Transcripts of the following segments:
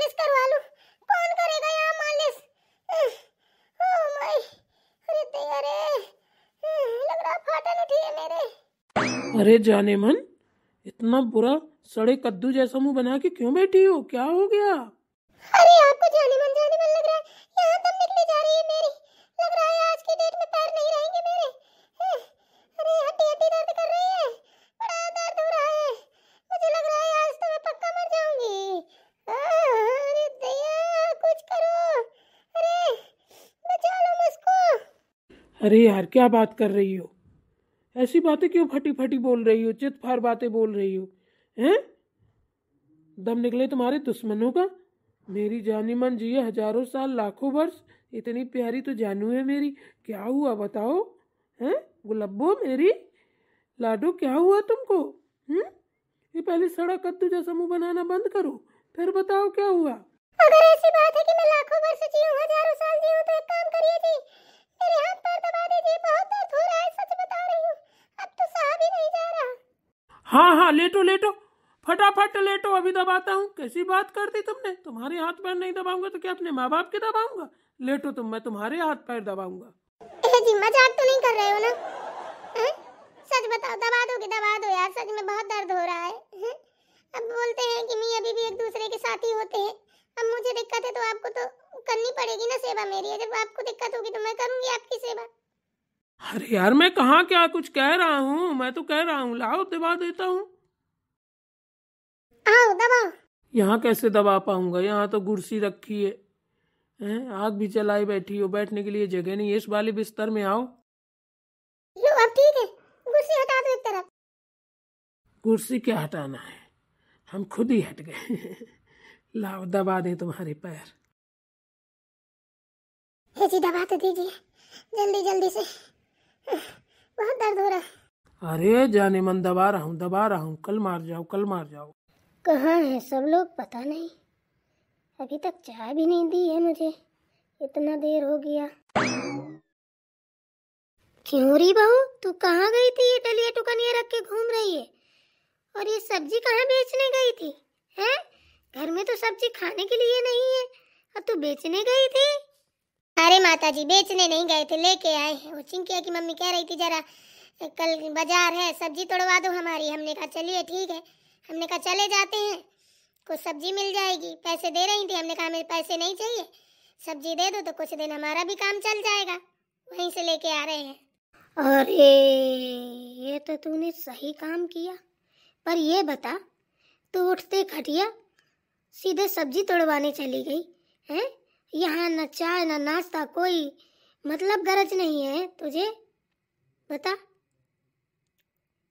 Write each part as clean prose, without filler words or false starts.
मालिश करवा लूं। कौन करेगा यहाँ मालिश? ओह माय, अरे दया रे, लग रहा फाटन उठी है मेरे। अरे जाने मन, इतना बुरा सड़े कद्दू जैसा मुंह बना के क्यों बैठी हो? क्या हो गया? अरे आपको जाने मन लग रहा है। यहाँ दम निकली जा रही है मेरी। लग रहा है आज की डेट में पैर नहीं रहेंगे मेरे। अरे हड्डी हड्डी दर्द कर रही है, बड़ा दर्द हो रहा है। मुझे लग रहा है आज तो मैं पक्का मर जाऊंगी। अरे दया, कुछ करो, अरे बचा लो मुझको। अरे यार, क्या बात कर रही हो? ऐसी बातें क्यों फटी फटी बोल रही हो? चित फार बातें बोल रही हो हैं? दम निकले तुम्हारे दुश्मनों का। मेरी जानी मन जिए हजारों साल लाखों वर्ष। इतनी प्यारी तो जानू है मेरी। क्या हुआ बताओ? हैं गुलब्बो मेरी लाडो, क्या हुआ तुमको? ये पहले सड़ा कद्दू जैसा मुंह बनाना बंद करो, फिर बताओ क्या हुआ। अगर ऐसी बात है कि मैं लाखों वर्ष जीऊं, हजारों साल जीऊं, तो एक काम करिए जी, मेरे हाथ पैर दबा दीजिए। बहुत दर्द हो रहा है, सच बता रही हूँ। अब तो सहा भी नहीं जा रहा। हाँ हाँ, लेटो लेटो, फटाफट लेटो, अभी दबाता हूँ। कैसी बात कर दी तुमने? तुम्हारे हाथ पैर नहीं दबाऊंगा तो क्या अपने माँ बाप के दबाऊंगा? लेटो तुम, मैं तुम्हारे हाथ पैर दबाऊंगा। जी मजाक तो नहीं कर रहे हो ना? सच बताओ, दबा दो यार, सच में बहुत दर्द हो रहा है। अब बोलते हैं कि मियां बीवी एक दूसरे के साथी होते हैं। अब मुझे दिक्कत है तो आपको तो करनी पड़ेगी ना सेवा मेरी। जब आपको दिक्कत होगी तो मैं करूंगी आपकी सेवा। अरे यार, मैं कहाँ क्या कुछ कह रहा हूँ? मैं तो कह रहा हूँ लाओ दबा देता हूँ। आओ दबाओ। यहाँ कैसे दबा पाऊंगा? यहाँ तो कुर्सी रखी है, आग भी जलाई बैठी हो, बैठने के लिए जगह नहीं है। इस वाले बिस्तर में आओ। लो अब ठीक है, कुर्सी हटा दो एक तरफ। कुर्सी क्या हटाना है, हम खुद ही हट गए। लाओ दबा दे तुम्हारे पैर। हे जी दबा तो दीजिए जल्दी जल्दी से, बहुत दर्द हो रहा है। अरे जाने मन, दबा रहा हूँ, कल मार जाओ, कल मार जाओ। कहाँ है सब लोग? पता नहीं, अभी तक चाय भी नहीं दी है मुझे। इतना देर हो गया। क्यों री बहू, तू कहाँ गई थी? ये डलिया टुकनिया रख के घूम रही है। और ये सब्जी कहाँ बेचने गई थी? हैं? घर में तो सब्जी खाने के लिए नहीं है और तू बेचने गई थी? अरे माताजी, बेचने नहीं गए थे, लेके आए हैं। वो चिंकिया की मम्मी कह रही थी जरा कल बाजार है, सब्जी तोड़वा दो हमारी। हमने कहा चलिए ठीक है। हमने कहा चले जाते हैं, कुछ सब्जी मिल जाएगी। पैसे दे रही थी, हमने कहा हमें पैसे नहीं चाहिए, सब्जी दे दो तो कुछ दिन हमारा भी काम चल जाएगा। वहीं से लेके आ रहे हैं। अरे ये तो तूने सही काम किया। पर ये बता, तू उठते खटिया सीधे सब्जी तोड़वाने चली गई हैं? यहाँ न चाय न नाश्ता, कोई मतलब गरज नहीं है तुझे? बता,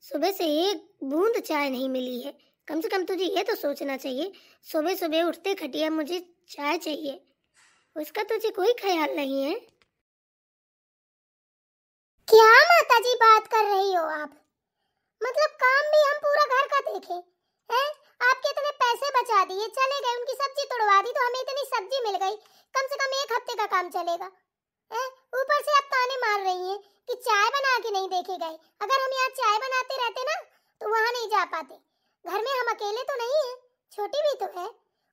सुबह से एक बूंद चाय नहीं मिली है। कम से कम तुझे ये तो सोचना चाहिए, सुबह सुबह उठते खटिया मुझे चाय चाहिए, उसका तुझे कोई ख्याल नहीं है। क्या माताजी बात कर रही हो आप? मतलब काम भी हम पूरा घर का देखे हैं? आपके इतने पैसे बचा दिए, चले गए, उनकी सब्जी तोड़वा दी तो हमें इतनी सब्जी मिल गई। कम से कम एक हफ्ते का काम चलेगा। ऊपर से आप ताने मार रही हैं कि चाय बना के नहीं देखे गए। अगर हम यहाँ चाय बनाते रहते ना तो वहाँ नहीं जा पाते। घर में हम अकेले तो नहीं है, छोटी भी तो है,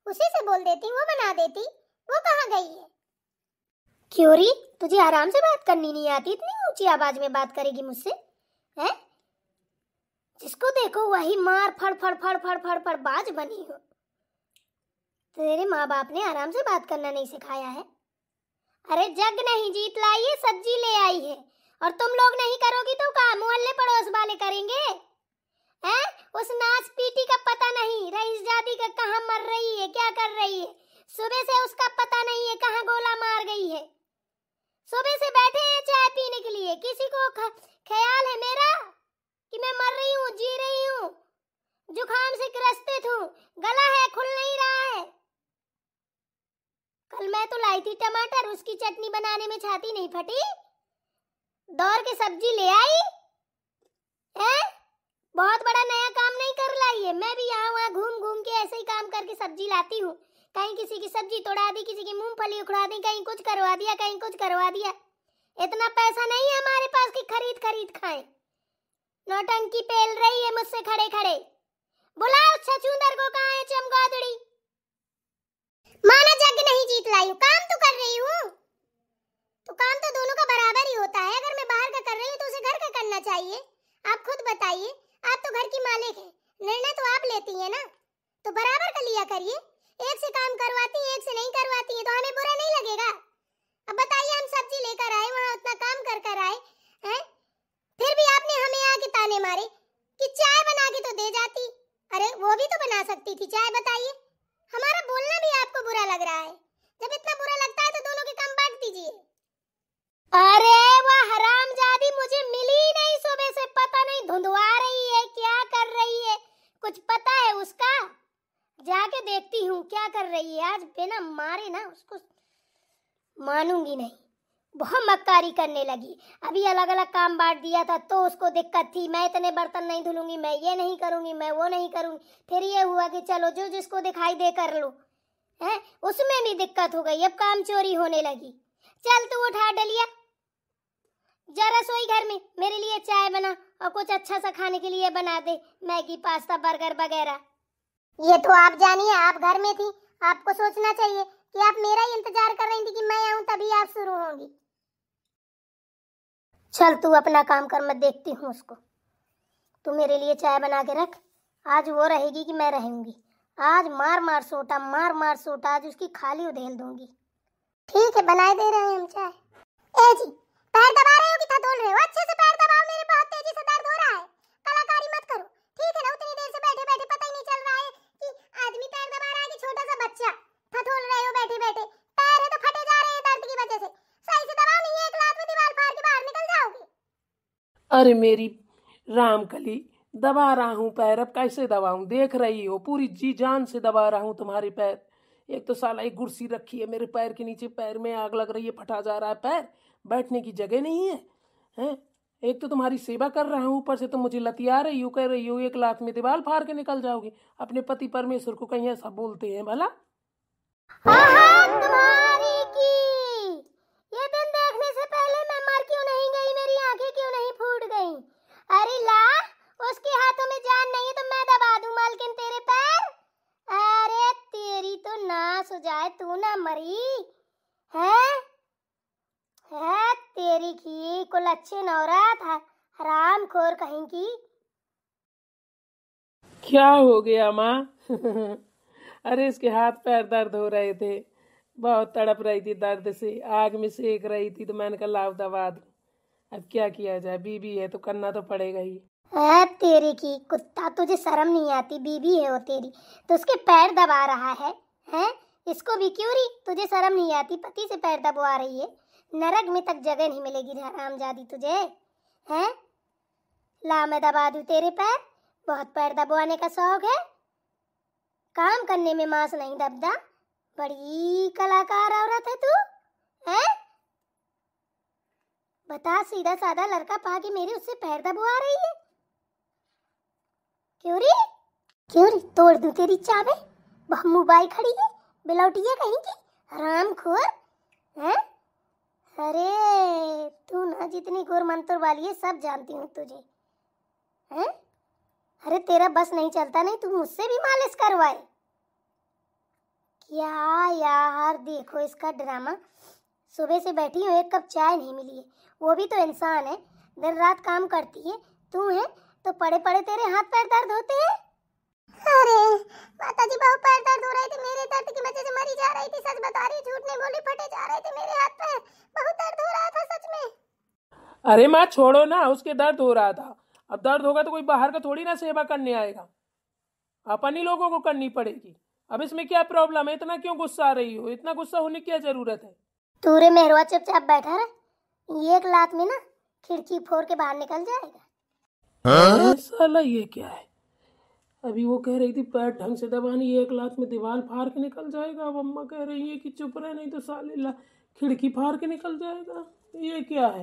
उसी से बोल देती, वो बना देती। वो कहाँ गई है? क्यों री, तुझे आराम से बात करनी नहीं आती? इतनी ऊंची आवाज में बात करेगी मुझसे? हैं? जिसको देखो वही मार फड़ फड़ फड़ फड़ फड़ फड़ बाज बनी हो। तेरे माँ बाप ने आराम से बात करना नहीं सिखाया है? अरे जग नहीं जीत लाई है, सब्जी ले आई है। और तुम लोग नहीं करोगी तो क्या मोहल्ले पड़ोस वाले करेंगे? हैं? उस नाच पीटी का पता नहीं, रईस जादी का कहाँ मर रही है, क्या कर रही है, सुबह से उसका पता नहीं है, कहाँ गोला मार गई है। सुबह से बैठे हैं चाय पीने के लिए, किसी को ख्याल है मेरा कि मैं मर रही हूँ, जी रही हूँ, जुकाम से ग्रसित हूँ, गला है खुल नहीं रहा है। कल मैं तो लाई थी टमाटर, उसकी चटनी बनाने में छाती नहीं फटी। दौड़ के सब्जी ले आई है? बहुत बड़ा नया काम नहीं कर लाई है। मैं भी यहाँ वहाँ घूम घूम के ऐसे ही काम करके सब्जी लाती हूँ। कहीं किसी की सब्जी तोड़ा दी, किसी की मूंगफली उखड़ा दी, कहीं कुछ करवा दिया, कहीं कुछ करवा दिया। इतना पैसा नहीं है हमारे पास कि खरीद खरीद खाएं। नौटंकी पेल रही है मुझसे खड़े खड़े। बुलाओ छछूंदर को, कहाँ है चमगादड़ी? आई हूँ, काम तो कर रही हूँ। तो काम तो दोनों का बराबर ही होता है। अगर मैं बाहर का कर रही हूँ तो उसे घर का करना चाहिए। आप खुद बताइए, आप तो घर की मालिक हैं, निर्णय तो आप लेती हैं ना, तो बराबर का लिया करिए। एक से काम करवाती हैं, एक से नहीं करवाती हैं, तो हमें बुरा नहीं लगेगा। अब बताइए, हम सब्जी लेकर आए, वहाँ उतना काम कर कर आए हैं, फिर भी आपने हमें आके ताने मारे कि चाय बना के तो दे जाती। अरे वो भी तो बना सकती थी चाय, बताइए। हमारा बोलना भी आपको बुरा लग रहा है। जब इतना बुरा लगता है तो दोनों के काम बांट दीजिए। अरे वो हरामजादी मुझे मिली ही नहीं, सुबह से पता नहीं धुंधवा रही है, क्या कर रही है, कुछ पता है उसका? जाके देखती हूँ क्या कर रही है। आज बिना मारे ना उसको मानूंगी नहीं। बहुत मक्कारी करने लगी। अभी अलग अलग काम बांट दिया था तो उसको दिक्कत थी, मैं इतने बर्तन नहीं धुलूंगी, मैं ये नहीं करूंगी, मैं वो नहीं करूंगी। फिर ये हुआ कि चलो जो जिसको दिखाई दे कर लो, है उसमें भी दिक्कत हो गई। अब काम चोरी होने लगी। चल तू उठा डलिया, जा रसोई घर में मेरे लिए चाय बना और कुछ अच्छा सा खाने के लिए बना दे, मैगी पास्ता बर्गर वगैरह। ये तो आप जानिए, आप घर में थी, आपको सोचना चाहिए कि आप मेरा ही इंतजार कर रही थी कि मैं आऊं तभी आप शुरू होंगी। चल तू अपना काम कर, मैं देखती हूँ उसको। तू मेरे लिए चाय बना के रख, आज वो रहेगी कि मैं रहूंगी। आज मार मार सोटा, मार मार सोटा, आज उसकी खाली उधेल दूंगी। ठीक है, बनाए दे रहे हैं हम चाय। ए जी, पैर दबा रहे हो कि थतोल रहे हो? अच्छे से पैर दबाओ, मेरे बहुत तेजी से दर्द हो रहा है। कलाकारी मत करो, ठीक है ना? उतनी देर से बैठे बैठे पता ही नहीं चल रहा है कि आदमी पैर दबा रहा है कि छोटा सा बच्चा। थतोल रहे हो बैठे बैठे, पैर है तो फटे जा रहे हैं दर्द की वजह से। सही से दबाओ, नहीं एक लात में दीवार फाड़ के बाहर निकल जाओगे। अरे मेरी रामकली, दबा रहा हूँ पैर, अब कैसे दबाऊं? देख रही हो, पूरी जी जान से दबा रहा हूँ तुम्हारे पैर। एक तो साला एक कुर्सी रखी है मेरे पैर के नीचे, पैर में आग लग रही है, फटा जा रहा है पैर, बैठने की जगह नहीं है, हैं? एक तो तुम्हारी सेवा कर रहा हूँ, ऊपर से तुम मुझे लतिया रही हो, कह रही हो एक लात में दीवार फाड़ के निकल जाओगी। अपने पति परमेश्वर को कहीं ऐसा बोलते हैं भला? तुम्हारी की ये दिन देखने से पहले मैं मर क्यों नहीं गई, मेरी आंखें क्यों नहीं फूट गई? अरे ला, उसके हाथों में जान नहीं है तो मैं दबा दूं मालकिन तेरे पैर। अरे तेरी तो नाश हो जाए, तू ना मरी है तेरी की कुल अच्छे नौरात है, हरामखोर कहीं की। क्या हो गया माँ? अरे इसके हाथ पैर दर्द हो रहे थे, बहुत तड़प रही थी दर्द से, आग में सेक रही थी, तो मैंने कहा लाव दबा दूं। अब क्या किया जाए, बीबी है तो करना तो पड़ेगा ही। है तेरी की कुत्ता, तुझे शर्म नहीं आती? बीबी है वो तेरी तो उसके पैर दबा रहा है, हैं? इसको भी क्यों रही, तुझे शर्म नहीं आती? पति से पैर दबवा रही है, नरक में तक जगह नहीं मिलेगी हरामजादी तुझे, हैं? ला मैं दबा दूं तेरे पैर, बहुत पैर दबवाने का शौक है, काम करने में मांस नहीं दबदा। बड़ी कलाकार औरत है तू, हैं? बता, सीधा साधा लड़का पा के मेरे उससे पैर दबवा रही है? क्यों री तोड़ दूं तेरी चाबे, बहमू बाई खड़ी है, बिलौटिया कहीं की, हरामखोर, हैं? अरे तू ना जितनी गोर मंत्र वाली है सब जानती हूँ तुझे, हैं? अरे तेरा बस नहीं चलता, नहीं तू मुझसे भी मालिश करवाए क्या? यार देखो इसका ड्रामा, सुबह से बैठी हूँ, एक कप चाय नहीं मिली है। वो भी तो इंसान है, दिन रात काम करती है, तू है तो पड़े पड़े तेरे हाथ पैर दर्द होते हैं। अरे माताजी, बहुत पैर दर्द हो रहे थे, मेरे दर्द की वजह से मरी जा रही थी, सच बता रही, झूठ नहीं बोली, फटे जा रहे थे मेरे हाथ पैर, बहुत दर्द हो रहा था सच में। अरे माँ छोड़ो ना, उसके दर्द हो रहा था, अब दर्द होगा तो कोई बाहर का थोड़ी ना सेवा करने आएगा, अपन ही लोगों को करनी पड़ेगी। अब इसमें क्या प्रॉब्लम है, इतना क्यों गुस्सा आ रही हो? इतना गुस्सा होने की क्या जरूरत है? तू रे मेहरवा चुपचाप बैठा रहे, एक लात में ना खिड़की फोड़ के बाहर निकल जाएगा। साला ये क्या है? अभी वो कह रही थी पैर ढंग से दबानी, एक लात में दीवार फाड़ के निकल जाएगा। अब अम्मा कह रही है कि चुप रहे, नहीं तो साले खिड़की फाड़ के निकल जाएगा। ये क्या है,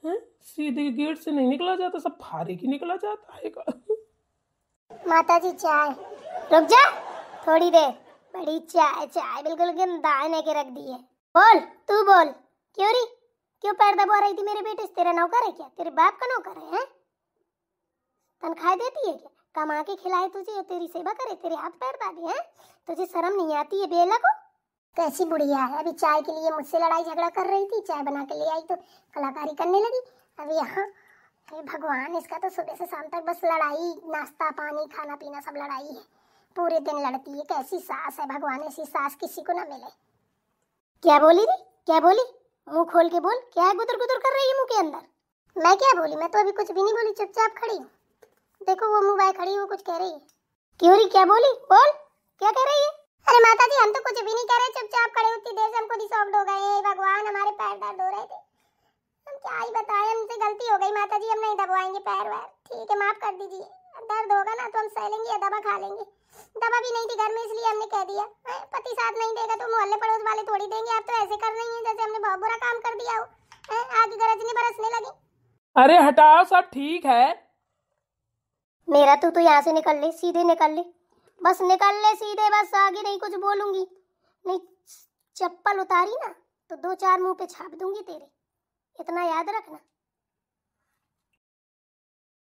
हैं? सीधे गेट से नहीं निकला जाता, सब फाड़े के निकला जाता है। माताजी चाय, रुक जा थोड़ी देर, बड़ी चाय बिल्कुल दाने के रख दी है। बोल तू बोल, क्यों पैर दबा रही थी मेरे बेटे से? तेरा नौकर है क्या? तेरे बाप का नौकर है? तनख्वाह देती है क्या? कमा के खिलाए तुझे, तेरी सेवा करे, तेरे हाथ पैर दाबे हैं? तुझे शर्म नहीं आती है बेला को? कैसी बुढ़िया है, अभी चाय के लिए मुझसे लड़ाई झगड़ा कर रही थी, चाय बना के ले आई तो कलाकारी करने लगी। अभी यहाँ, हे भगवान, इसका तो सुबह से शाम तक बस लड़ाई, नाश्ता पानी खाना पीना सब लड़ाई है, पूरे दिन लड़ती है। कैसी सास है भगवान, ऐसी सास किसी को ना मिले। क्या बोली रे, क्या बोली? मुंह खोल के बोल, क्या है गुदर गुदर कर रही है मुंह के अंदर? मैं क्या बोली, मैं तो अभी कुछ भी नहीं बोली, चुपचाप खड़ी हूँ। देखो वो मुंह बाय खड़ी, वो कुछ कह रही है। क्यों री, क्या बोली, बोल, क्या कह रही है? अरे माता जी, हम तो कुछ भी नहीं कह रहे, चुपचाप खड़े, उतनी देर से हम खुद ही शॉक्ड हो गए हैं। भगवान, हमारे पैर दर्द हो रहे थे, हम क्या ही बताएं, हमसे गलती हो गई माता जी, हम नहीं दबाएंगे पैर वैर, ठीक है माफ कर दीजिए। दर्द होगा ना तो हम सह लेंगे या दवा खा लेंगे। दवा भी नहीं थी घर में, इसलिए हमने कह दिया। पति साथ नहीं देगा तो मोहल्ले पड़ोस वाले थोड़ी देंगे। आप तो ऐसे कर रही हैं जैसे हमने बहुत बुरा काम कर दिया हो। आगे गरजने बरसने लगी। अरे हटाओ, सब ठीक है। मेरा तो यहाँ से निकल ले, सीधे निकल ले, बस निकल ले सीधे, बस आगे नहीं कुछ बोलूंगी। नहीं चप्पल उतारी ना तो 2-4 मुंह पे छाप दूंगी तेरे, इतना याद रखना।